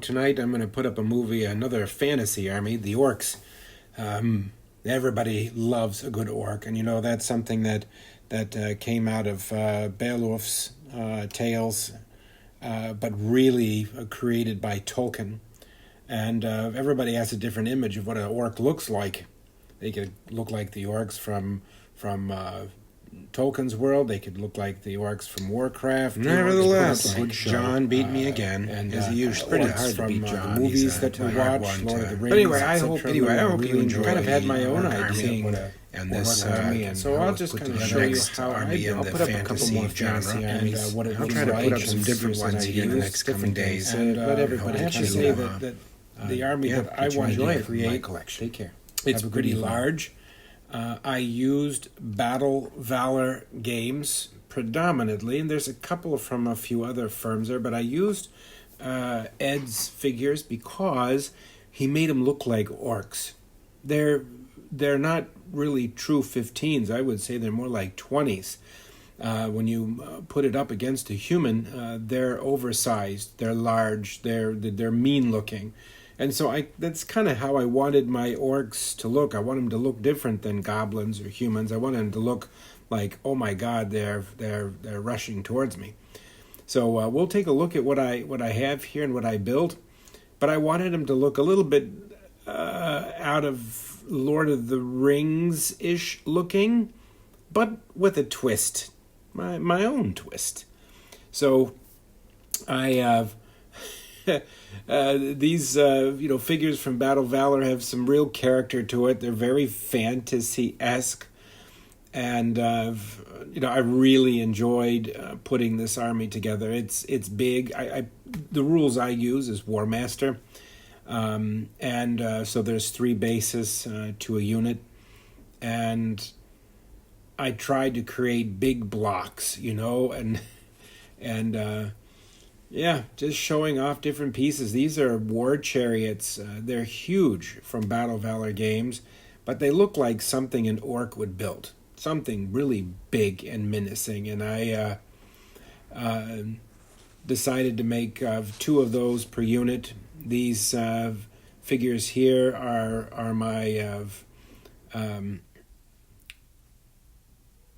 tonight I'm going to put up a movie, another fantasy army, the Orcs. Everybody loves a good orc, and that's something that came out of Beowulf's tales, but really created by Tolkien. And everybody has a different image of what an orc looks like. They could look like the orcs from Tolkien's world. They could look like the orcs from Warcraft. Nevertheless, like John beat me again, and as he used pretty orcs hard to from beat John. the movies He's that we watched, Lord of the Rings. But anyway, I etc. hope you enjoy. Kind of had my own idea. idea. And this army, and so I'll just kind of show you how I'll put up a couple more fantasy armies. What I'll try to put up some different ones here in the next coming days, and let everybody have to say that the army that I wanted to create. Take care. It's pretty large. I used Battle Valor games predominantly, and there's a couple from a few other firms there, but I used Ed's figures because he made them look like orcs. They're not really true 15s. I would say they're more like 20s. When you put it up against a human, they're oversized, they're large, they're mean looking. And so that's kind of how I wanted my orcs to look. I want them to look different than goblins or humans. I want them to look like, oh my God, they're rushing towards me. So we'll take a look at what I have here and what I built. But I wanted them to look a little bit out of Lord of the Rings-ish looking, but with a twist, my own twist. So I have these figures from Battle Valor have some real character to it. They're very fantasy-esque, and I really enjoyed putting this army together. It's big. The rules I use is Warmaster. So there's 3 bases to a unit, and I tried to create big blocks, just showing off different pieces. These are war chariots. They're huge from Battle Valor games, but they look like something an orc would build, something really big and menacing. And I decided to make 2 of those per unit. These figures here are my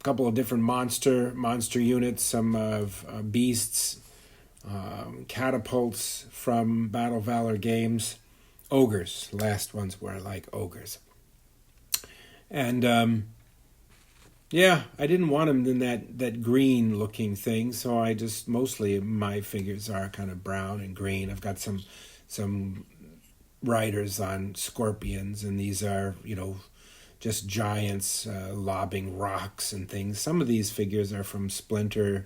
couple of different monster units, some beasts, catapults from Battle Valor games, ogres. Last ones were like ogres. And I didn't want them in that green looking thing, so I just mostly my figures are kind of brown and green. I've got some riders on scorpions, and these are, just giants lobbing rocks and things. Some of these figures are from Splinter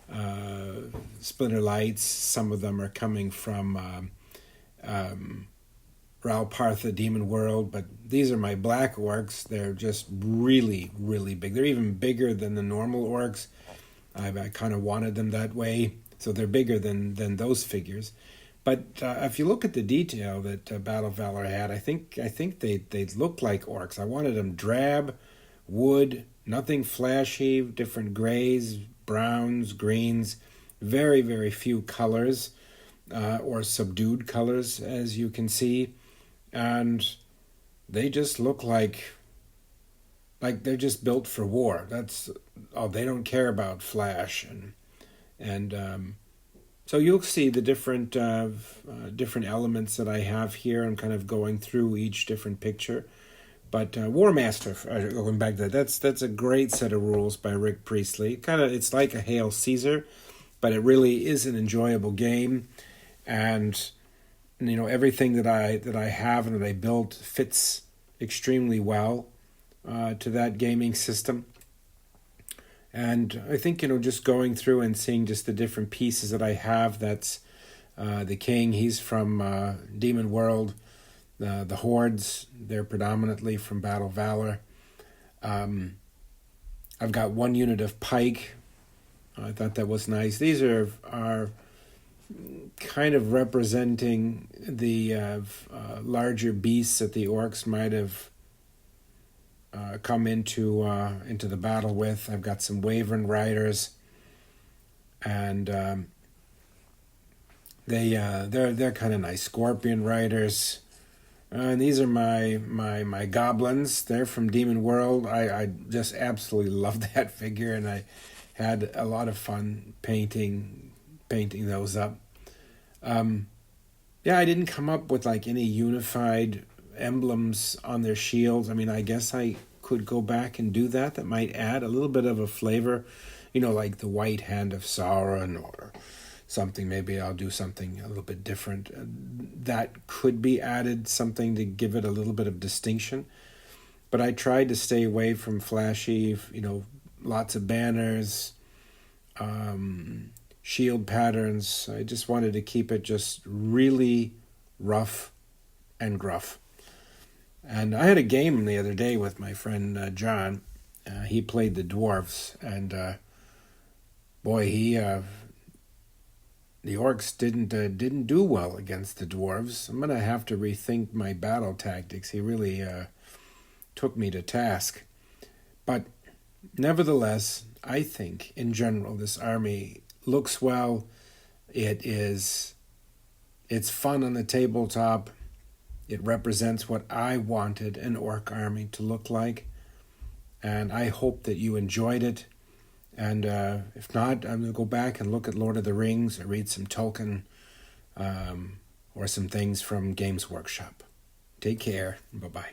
Lights. Some of them are coming from Ralpartha Demonworld, but these are my black orcs. They're just really, really big. They're even bigger than the normal orcs. I kind of wanted them that way, so they're bigger than those figures. But if you look at the detail that Battle Valor had, I think they look like orcs. I wanted them drab, wood, nothing flashy, different grays, browns, greens, very, very few colors or subdued colors, as you can see. And they just look like they're just built for war. That's all. They don't care about flash and so you'll see the different elements that I have here. I'm kind of going through each different picture. But Warmaster, going back to that's a great set of rules by Rick Priestley. It's like a Hail Caesar, but it really is an enjoyable game, and everything that I have and that I built fits extremely well to that gaming system. And I think, just going through and seeing just the different pieces that I have, that's the king, he's from Demonworld. The hordes, they're predominantly from Battle Valor. I've got 1 unit of pike. I thought that was nice. These are kind of representing the larger beasts that the orcs might have come into the battle with. I've got some Wyvern riders, and They're kind of nice. Scorpion riders. And these are my goblins. They're from Demonworld. I just absolutely love that figure, and I had a lot of fun painting those up. Yeah, I didn't come up with like any unified emblems on their shields. I mean, I guess I could go back and do that. That might add a little bit of a flavor, like the white hand of Sauron or something. Maybe I'll do something a little bit different. That could be added, something to give it a little bit of distinction. But I tried to stay away from flashy, lots of banners, shield patterns. I just wanted to keep it just really rough and gruff. And I had a game the other day with my friend John. He played the dwarves, and boy, the orcs didn't do well against the dwarves. I'm gonna have to rethink my battle tactics. He really took me to task. But nevertheless, I think in general this army looks well. It's fun on the tabletop. It represents what I wanted an orc army to look like, and I hope that you enjoyed it. And if not, I'm going to go back and look at Lord of the Rings or read some Tolkien or some things from Games Workshop. Take care. Bye-bye.